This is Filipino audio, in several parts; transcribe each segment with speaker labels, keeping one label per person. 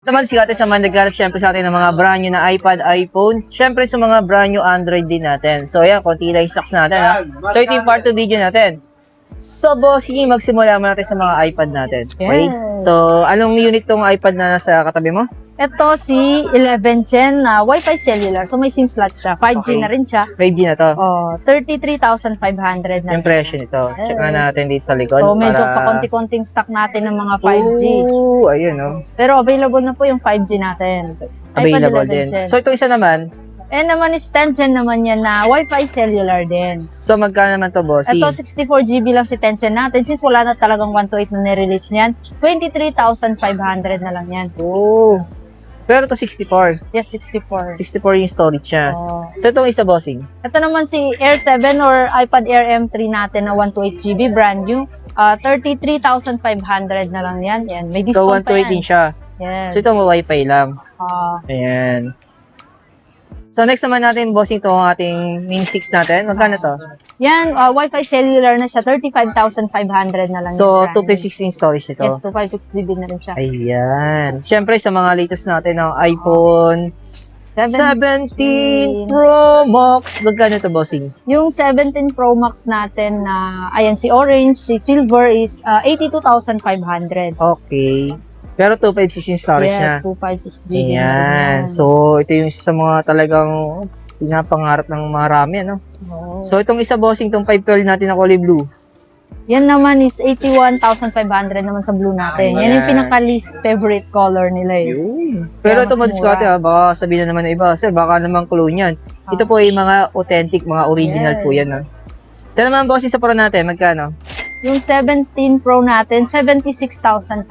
Speaker 1: Naman si Ate sa mga naghanap syempre sa atin ng mga brand new na iPad, iPhone. Syempre sa mga brand new Android din natin. So yan, konti lang yung stocks natin. Ha? So ito yung part 2 video natin. So bossing, magsimula muna natin sa mga iPad natin. Okay?
Speaker 2: Yes.
Speaker 1: So anong unit tong iPad na nasa katabi mo?
Speaker 2: Ito si 11 Gen na Wi-Fi cellular. So may SIM slot siya. 5G
Speaker 1: Okay.
Speaker 2: na rin siya.
Speaker 1: 5G na to.
Speaker 2: Oh, 33,500 na.
Speaker 1: Yung presyo nito. Check na natin dito sa likod.
Speaker 2: So medyo pa-konti-konting stock natin ng mga 5G.
Speaker 1: Ooh, ayun oh.
Speaker 2: Pero available na po yung 5G natin.
Speaker 1: Available
Speaker 2: iPad 11
Speaker 1: din.
Speaker 2: Gen.
Speaker 1: So ito isa naman.
Speaker 2: Naman is 10 Gen naman yan na Wi-Fi cellular din.
Speaker 1: So magkano naman to bossy?
Speaker 2: Ito 64GB lang si 10 Gen natin. Since wala na talagang 128 na nirelease niyan, 23,500 na lang yan.
Speaker 1: Oh. Pero to 64.
Speaker 2: Yes, 64.
Speaker 1: 64 yung storage niya.
Speaker 2: Oh.
Speaker 1: So itong isa bossing.
Speaker 2: Ito naman si Air 7 or iPad Air M3 natin na 128GB brand new. 33,500 na lang yan. Yan. May
Speaker 1: So
Speaker 2: discount pa
Speaker 1: 128
Speaker 2: yan.
Speaker 1: siya.
Speaker 2: Yes.
Speaker 1: So ito mo wifi lang.
Speaker 2: Ah,
Speaker 1: Ayan. So next naman natin bossing to ang ating Mini 6 natin. Magkano to?
Speaker 2: yan, Wi-Fi cellular na siya. 35,500 na lang
Speaker 1: So
Speaker 2: yan. Brand new.
Speaker 1: 256 storage nito.
Speaker 2: Yes, 256GB na rin siya.
Speaker 1: Ayan. Siyempre sa mga latest natin ng iPhone 17 Pro Max. Magkano to bossing?
Speaker 2: Yung 17 Pro Max natin na, ayan, si Orange, si Silver is 82,500.
Speaker 1: Okay. Pero 256 yung storage niya.
Speaker 2: Yes, 256GB.
Speaker 1: Ayan. So ito yung isa sa mga talagang pinapangarap ng marami, ano?
Speaker 2: Oh.
Speaker 1: So itong isa bossing, itong 512 natin na kulay blue.
Speaker 2: Yan naman is 81,500 naman sa blue natin. Yan yung
Speaker 1: Ayan.
Speaker 2: pinaka-least favorite color nila eh.
Speaker 1: Pero
Speaker 2: Kaya
Speaker 1: ito
Speaker 2: mas
Speaker 1: madiskarte
Speaker 2: mura.
Speaker 1: ha, baka sabihin na naman ng iba, sir, baka naman clone yan. Ito po ay mga authentic, mga original po yan. Ha? Ito naman bossing sa pro natin, magkano?
Speaker 2: Yung 17 Pro natin, 76,500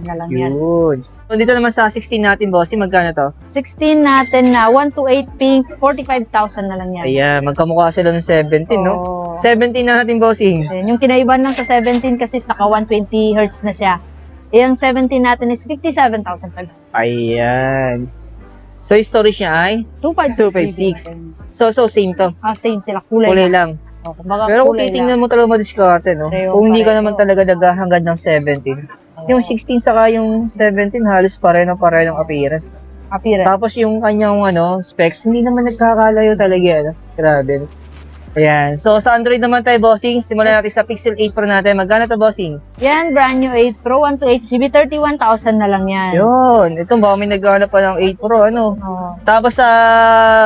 Speaker 2: na lang yan.
Speaker 1: Yun. So dito naman sa 16 natin bossing, magkano to?
Speaker 2: 16 natin na 128 pink, 45,000 na lang yan.
Speaker 1: Ayan, magkamukha sila ng 17, no?
Speaker 2: Oh.
Speaker 1: 17 na natin bossing.
Speaker 2: Ayan, yung kinaiban lang sa 17 kasi naka 120 Hz na siya. Yung 17 natin is 57,500.
Speaker 1: Ayan. So yung storage niya ay
Speaker 2: 256.
Speaker 1: 256. So same to.
Speaker 2: Same sila, kulay,
Speaker 1: Kulay
Speaker 2: lang.
Speaker 1: lang.
Speaker 2: Oh, kumbaga
Speaker 1: Pero kung
Speaker 2: kulay
Speaker 1: titingnan
Speaker 2: lang.
Speaker 1: mo talaga madiskarte, no?
Speaker 2: Pareho,
Speaker 1: Kung hindi ka
Speaker 2: pareho.
Speaker 1: naman talaga naghahangad ng 17. Yung 16 saka yung 17 halos pareho ng appearance.
Speaker 2: Appearance.
Speaker 1: Tapos yung kanyang specs, hindi naman nagkakalayo talaga. Ano? Grabe. Ayan. So sa Android naman tayo, bossing. Simulan natin sa Pixel 8 Pro natin. Magkano to, bossing?
Speaker 2: Yan, brand new 8 Pro, 128GB, 31,000 na lang yan.
Speaker 1: Yun. Itong baka may naghahanap pa ng 8 Pro, ano?
Speaker 2: Oh.
Speaker 1: Tapos sa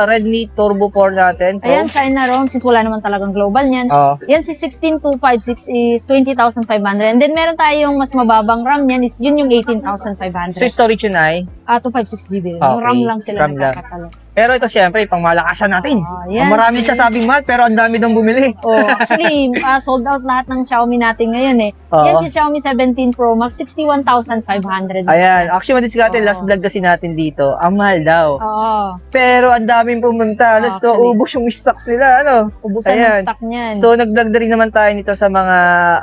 Speaker 1: Redmi Turbo 4 natin, Pro.
Speaker 2: Ayan, China ROM, since wala naman talagang global niyan.
Speaker 1: Oh.
Speaker 2: Yan, si 16256 is 20,500. And then, meron tayong mas mababang RAM niyan, is yun yung
Speaker 1: So
Speaker 2: 18,500.
Speaker 1: storage yun ay.
Speaker 2: 256GB.
Speaker 1: Okay,
Speaker 2: Yung RAM lang sila
Speaker 1: RAM lang.
Speaker 2: nagkakatalo.
Speaker 1: Pero ito syempre, pang malakasan natin.
Speaker 2: Yan.
Speaker 1: Ang maraming sasabing mahal, pero ang dami daw bumili.
Speaker 2: Oh, actually, sold out lahat ng Xiaomi natin ngayon eh.
Speaker 1: Oo.
Speaker 2: Yan si Xiaomi 17 Pro Max, 61,500.
Speaker 1: Ayan. Actually, madiskarte,
Speaker 2: Oo.
Speaker 1: last vlog kasi natin dito. Ang mahal daw.
Speaker 2: Oo.
Speaker 1: Pero ang daming pumunta. Alas to,
Speaker 2: Actually.
Speaker 1: ubos yung stocks nila. Ano?
Speaker 2: Ubusan
Speaker 1: Ayan.
Speaker 2: ng stock niyan.
Speaker 1: So, nag-vlog na rin naman tayo nito sa mga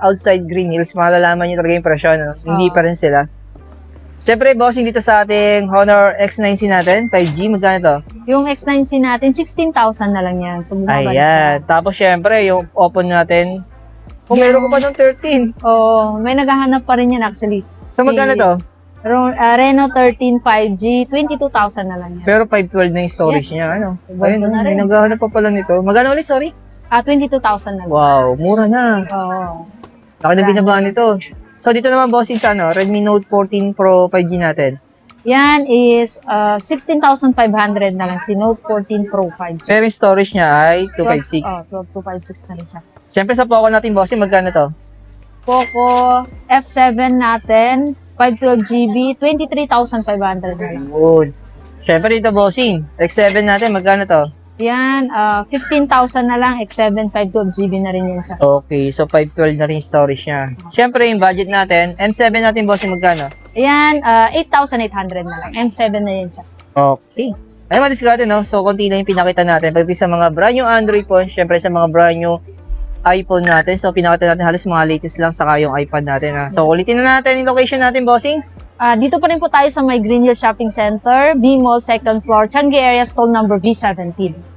Speaker 1: outside Green Hills. Malalaman nyo talaga yung presyo. No? Hindi
Speaker 2: Oo.
Speaker 1: pa rin sila. Siyempre, bossing dito sa ating Honor X9C natin, 5G, magkano to?
Speaker 2: Yung X9C natin, 16,000 na lang yan. So, bumaba na siya.
Speaker 1: Ayan. Tapos, syempre, yung Oppo natin, kung meron ka pa ng 13.
Speaker 2: Oo, may naghahanap pa rin yan actually.
Speaker 1: So, magkano to?
Speaker 2: Reno 13 5G, 22,000 na lang yan.
Speaker 1: Pero 512 na yung storage
Speaker 2: Yes.
Speaker 1: niya. Ano?
Speaker 2: Ganda
Speaker 1: Ayun,
Speaker 2: na
Speaker 1: may
Speaker 2: rin.
Speaker 1: naghahanap pa pala nito. Magkano ulit, sorry?
Speaker 2: 22,000 na lang.
Speaker 1: Wow, mura na.
Speaker 2: Oo.
Speaker 1: Laki na binabaan nito. So, dito naman, bossing sa Redmi Note 14 Pro 5G natin.
Speaker 2: Yan is 16,500 na lang si Note 14 Pro 5G.
Speaker 1: Pero yung storage niya ay 256.
Speaker 2: 256 na rin siya.
Speaker 1: Siyempre sa Poco natin, bossing, magkano to?
Speaker 2: Poco F7 natin, 512GB, 23,500 na lang.
Speaker 1: Good. Siyempre dito, bossing, X7 natin, magkano to?
Speaker 2: Yan, 15,000 na lang, X7, 512GB na rin yan siya.
Speaker 1: Okay, so 512 na rin yung storage niya. Siyempre yung budget natin, M7 natin, bossing, magkano?
Speaker 2: Ayan, 8,800 na lang. M7 na yan siya.
Speaker 1: Okay. Ay, madiskarte, no? So, konti lang yung pinakita natin. Pagdating sa mga brand new Android phone, siyempre sa mga brand new iPhone natin. So, pinakita natin halos mga latest lang saka yung iPad natin. Ha? So, ulitin na natin yung location natin, bossing.
Speaker 2: Dito pa rin po tayo sa may Green Hill Shopping Center, B-Mall, 2nd floor, Changi area, stall number V17.